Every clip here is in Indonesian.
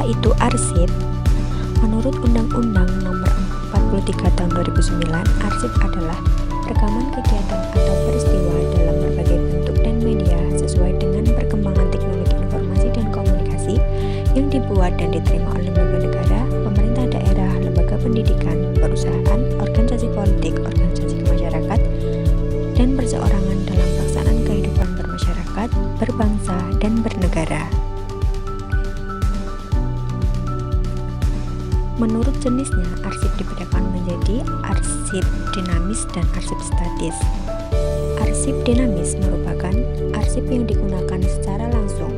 itu arsip? Menurut Undang-Undang Nomor 43 Tahun 2009, arsip adalah rekaman kegiatan atau peristiwa dalam berbagai bentuk dan media sesuai dengan perkembangan teknologi informasi dan komunikasi yang dibuat dan diterima oleh lembaga negara, pemerintah daerah, lembaga pendidikan, perusahaan, organisasi politik, organisasi masyarakat, dan perseorangan dalam pelaksanaan kehidupan bermasyarakat, berbangsa, dan bernegara. Menurut jenisnya, arsip dibedakan menjadi arsip dinamis dan arsip statis. Arsip dinamis merupakan arsip yang digunakan secara langsung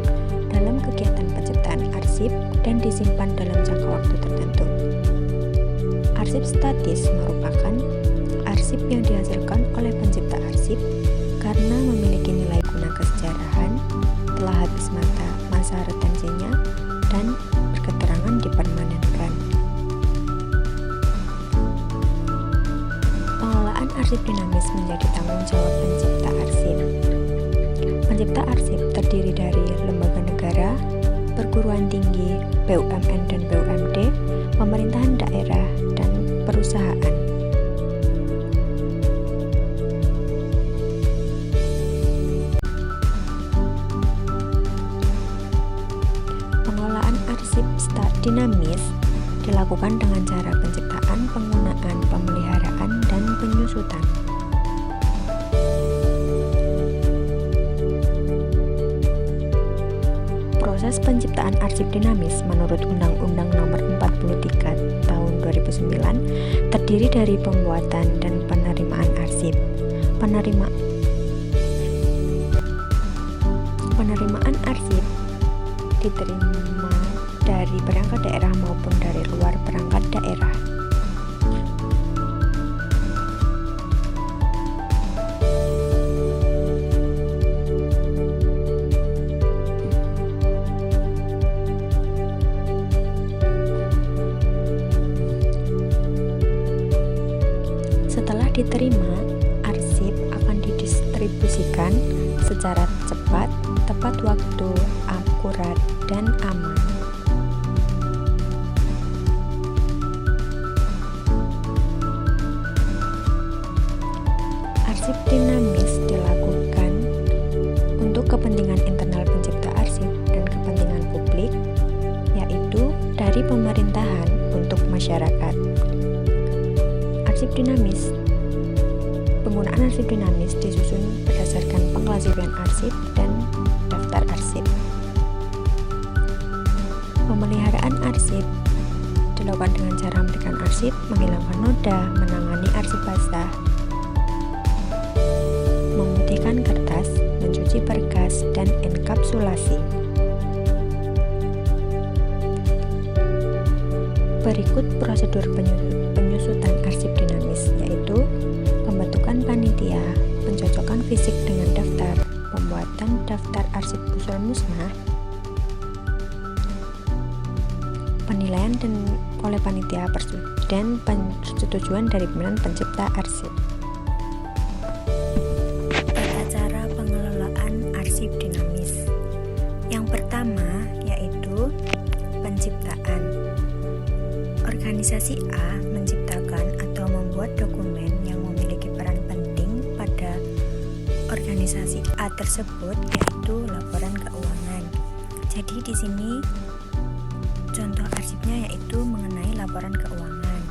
dalam kegiatan penciptaan arsip dan disimpan dalam jangka waktu tertentu. Arsip statis merupakan arsip yang dihasilkan oleh pencipta arsip karena memiliki nilai guna kesejarahan, telah habis masa retensinya, dan berketerangan dipermanenkan. Pengelolaan arsip dinamis menjadi tanggung jawab pencipta arsip. Pencipta arsip terdiri dari lembaga negara, perguruan tinggi, BUMN dan BUMD, pemerintahan daerah, dan perusahaan. Pengelolaan arsip dinamis dilakukan dengan cara penciptaan, penggunaan, pemeliharaan, dan penyusutan. Proses penciptaan arsip dinamis menurut Undang-Undang Nomor 43 Tahun 2009 terdiri dari pembuatan dan penerimaan arsip. Penerimaan arsip diterima dari perangkat daerah maupun dari luar perangkat daerah. Setelah diterima, arsip akan didistribusikan secara cepat, tepat waktu, akurat, dan aman. Arsip dinamis dilakukan untuk kepentingan internal pencipta arsip dan kepentingan publik, yaitu dari pemerintahan untuk masyarakat. Penggunaan arsip dinamis disusun berdasarkan pengklasifikan arsip dan daftar arsip. Pemeliharaan arsip dilakukan dengan cara memberikan arsip, menghilangkan noda, menangani arsip basah, memutihkan kertas, mencuci berkas, dan enkapsulasi. Berikut prosedur penyusutan arsip dinamis, yaitu pembentukan panitia, pencocokan fisik dengan daftar, pembuatan daftar arsip usul musnah, penilaian oleh panitia dan persetujuan dari pimpinan pencipta arsip. Tata cara pengelolaan arsip dinamis. Yang pertama yaitu penciptaan. Organisasi A menciptakan atau membuat dokumen yang memiliki peran penting pada organisasi A tersebut, yaitu laporan keuangan. Jadi di sini contoh arsipnya yaitu mengenai laporan keuangan.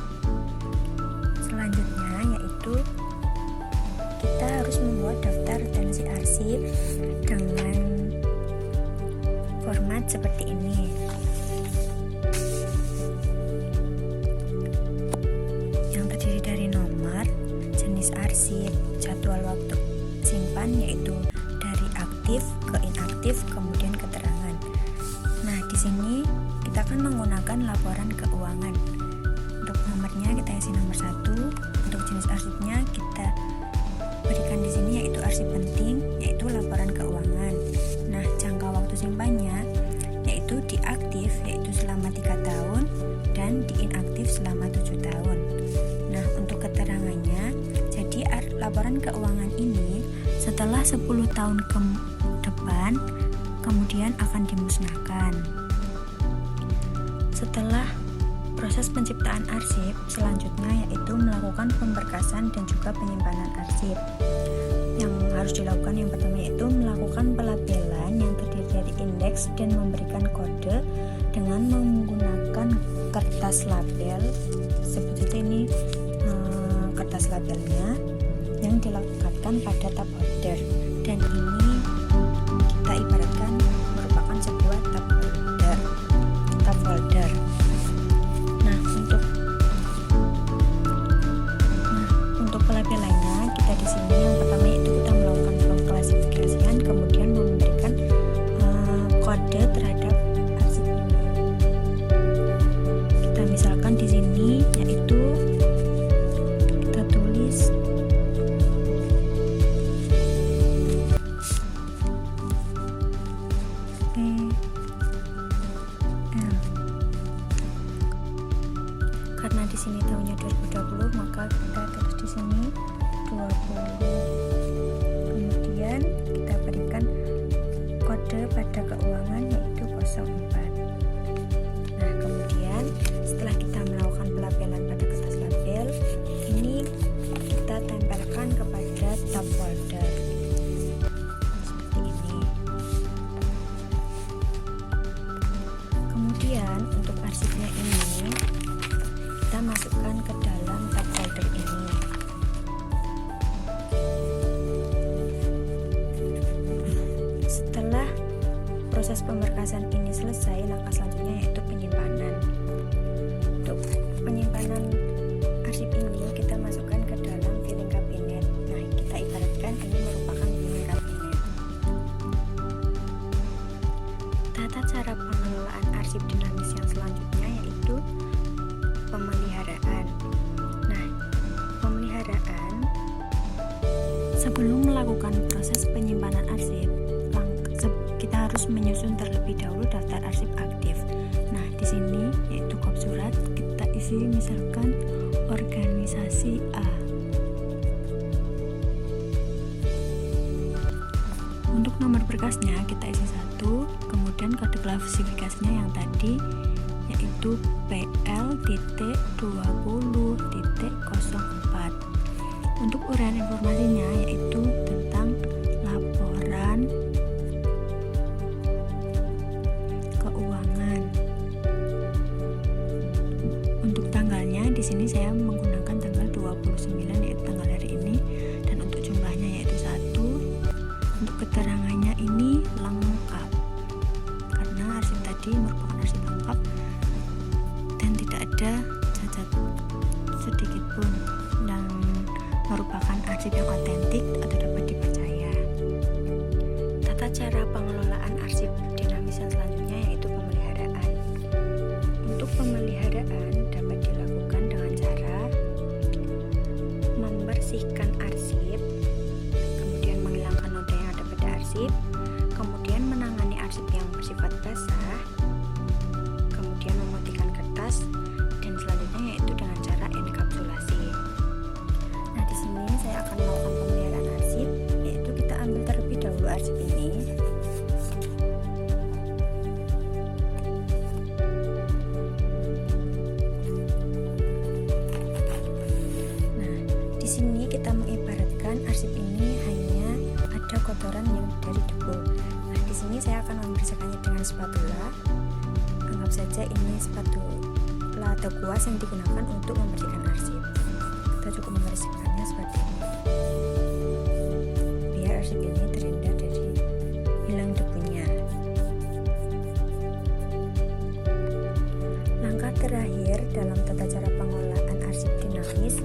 Selanjutnya yaitu kita harus membuat daftar retensi arsip dengan format seperti ini. Arsip, jadwal waktu simpan yaitu dari aktif ke inaktif, kemudian keterangan. Nah, di sini kita akan menggunakan laporan keuangan. Untuk nomornya kita isi nomor 1. Untuk jenis arsipnya kita berikan di sini yaitu arsip penting, yaitu laporan keuangan. Nah, jangka waktu simpannya yaitu diaktif yaitu selama 3 tahun dan diinaktif selama 7 tahun. Nah, untuk keterangannya, jadi laporan keuangan ini setelah 10 tahun ke depan kemudian akan dimusnahkan. Setelah proses penciptaan arsip, selanjutnya yaitu melakukan pemberkasan dan juga penyimpanan arsip. Yang harus dilakukan yang pertama yaitu melakukan pelabelan yang terdiri dari indeks dan memberikan kode dengan menggunakan kertas label. Seperti ini kertas labelnya yang dilekatkan pada tab holder, dan ini kita ibaratkan merupakan sebuah tab holder. Untuk pelabelannya kita di sini yang pertama yaitu kita melakukan pengklasifikasian, kemudian memberikan kode terhadap arsip ini. Kita misalkan di sini yaitu kita tulis karena di sini tahunnya 2020, maka kita tulis di sini 20. Kemudian kita berikan kode pada keuangan yaitu 04. Nah, kemudian setelah kita melakukan pelabelan pada kertas label, ini kita tempelkan kepada tab holder. Seperti ini. Kemudian untuk arsipnya ini kita masukkan ke dalam tab holder ini. Setelah proses pemberkasan ini selesai, langkah selanjutnya yaitu penyimpanan. Untuk penyimpanan arsip ini kita masukkan ke dalam filing cabinet. Nah, kita ibaratkan ini merupakan filing cabinet. Tata cara pengelolaan arsip dinamis yang selanjutnya yaitu pemeliharaan. Nah, pemeliharaan sebelum melakukan proses penyimpanan arsip, kita harus menyusun terlebih dahulu daftar arsip aktif. Nah, di sini yaitu kop surat kita isi misalkan organisasi A. Untuk nomor berkasnya kita isi 1, kemudian kode klasifikasinya yang tadi yaitu PL.20.04. Untuk uraian informasinya yaitu tentang laporan keuangan. Untuk tanggalnya di sini saya menggunakan tanggal 29 yaitu tanggal hari ini, dan untuk jumlahnya yaitu 1. Untuk keterangannya ini lengkap karena arsip tadi merupakan arsip lengkap dan tidak ada cacat sedikit pun, dan merupakan arsip yang otentik atau dapat dipercaya. Tata cara pengelolaan arsip dinamis yang selanjutnya yaitu pemeliharaan. Untuk pemeliharaan dapat dilakukan dengan cara membersihkan arsip, kemudian menghilangkan noda yang ada pada arsip, kemudian menangani arsip yang bersifat basah, kemudian memutihkan kertas, dan selanjutnya yaitu dengan cara enkapsulasi. Nah, di sini saya akan melakukan pemeliharaan arsip, yaitu kita ambil terlebih dahulu arsip ini. Nah, di sini kita mengibaratkan arsip ini hanya ada kotoran yang dari debu. Nah, di sini saya akan membersihkannya dengan spatula. Anggap saja ini spatula atau kuas yang digunakan untuk membersihkan arsip. Kita cukup membersihkannya seperti ini, biar arsip ini terhindar dari hilang debunya. Langkah terakhir dalam tata cara pengelolaan arsip dinamis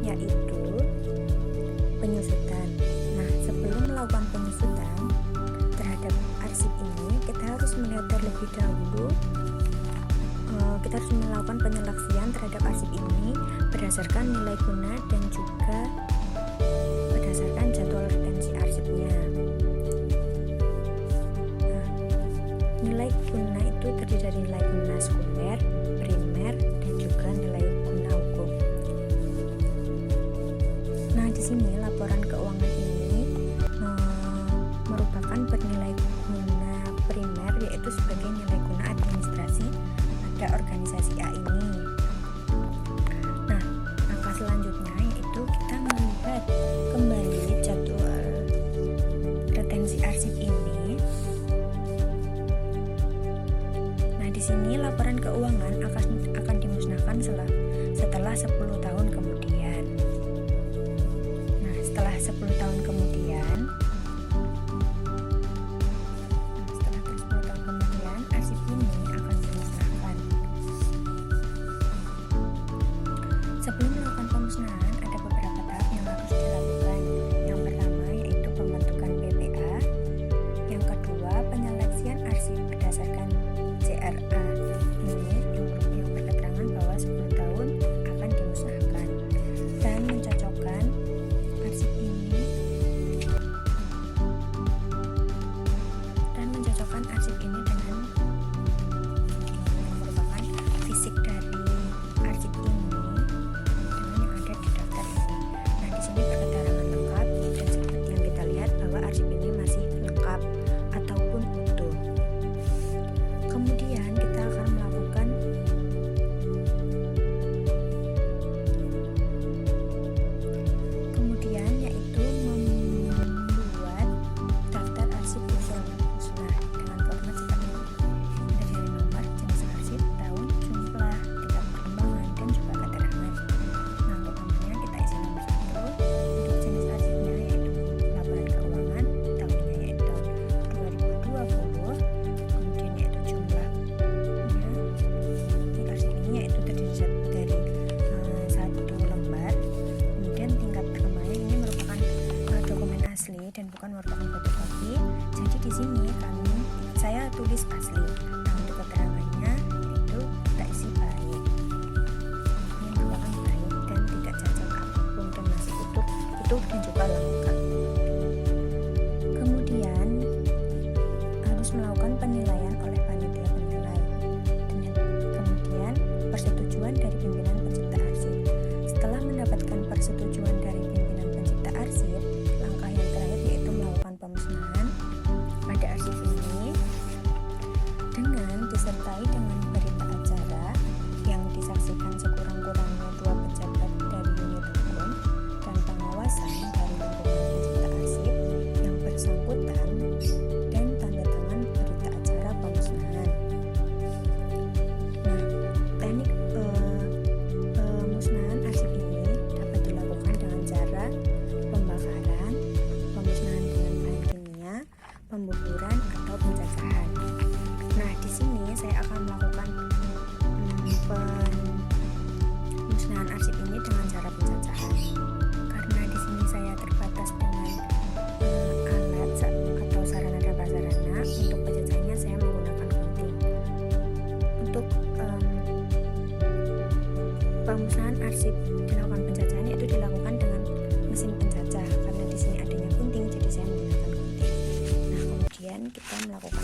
yaitu penyusutan. Nah, sebelum melakukan penyusutan terhadap arsip ini, kita harus melihat terlebih dahulu. Kita harus melakukan penyeleksian terhadap arsip ini berdasarkan nilai guna dan juga berdasarkan jadwal retensi arsipnya. Nah, nilai guna itu terdiri dari nilai guna sekunder, primer, dan juga nilai guna hukum. Nah, di sini laporan keuangan ini merupakan bernilai guna primer, yaitu sebagai nilai guna administrasi pada organisasi di sini laporan keuangan akan dimusnahkan setelah 10 tahun kemudian. Nah, setelah 10 tahun kemudian, arsip ini akan dimusnahkan. Sebelum melakukan pemusnahan, ada beberapa tahap yang harus dilakukan. Yang pertama yaitu pembentukan PPA. Yang kedua, penyeleksian arsip berdasarkan CRA ini yang berketerangan bahwa 10 tahun akan dimusnahkan, dan mencocokkan arsip ini dengan yang merupakan fisik dari arsip ini dengan yang ada di daftar ini. Nah, di sini berketerangan lengkap, dan seperti yang kita lihat bahwa arsip ini masih lengkap ataupun utuh. Kemudian kita akan melakukan yaitu membuat daftar arsip usul musnah dengan format seperti ini, dari nomor, jenis arsip, tahun, jumlah, tingkat perkembangan, dan juga keterangan. Nah, pertamanya kita isi nomor 1 untuk jenis arsipnya yaitu laporan keuangan, tahunnya yaitu tahun 2020, kemudian yaitu jumlahnya di arsip ini yaitu terdiri dari 1 lembar, kemudian tingkat perkembangan ini merupakan dokumen asli dan bukan merupakan fotokopi. Jadi di sini saya tulis asli. Nah, untuk keterangannya itu kita isi baik. Ini merupakan baik dan tidak cacat apapun dan masih utuh dan juga lengkap. Kemudian harus melakukan penilaian oleh panitia penilai. Kemudian persetujuan dari pimpinan pencipta arsip. Setelah mendapatkan persetujuan dari pimpinan pencipta arsip, langkah yang terakhir yaitu melakukan pemusnahan pada arsip ini dengan disertai dengan berita acara yang disaksikan sekurang-kurangnya 2 pejabat dari unit hukum dan pengawasan dari lingkungan pencipta arsip yang bersangkutan, dan tanda tangan berita acara pemusnahan. Nah, teknik pemusnahan arsip ini dapat dilakukan dengan cara pembakaran, pemusnahan dengan bahan kimia, pembuburan, atau pencacahan. Nah, di sini saya akan melakukan pemusnahan arsip ini dengan cara pencacahan. Karena di sini saya terbatas dengan alat atau sarana dan prasarana, untuk pencacahannya saya menggunakan gunting. Untuk pemusnahan arsip dilakukan pencacahan itu dilakukan dengan mesin pencacah. Karena di sini adanya gunting, jadi saya menggunakan gunting. Nah, kemudian kita melakukan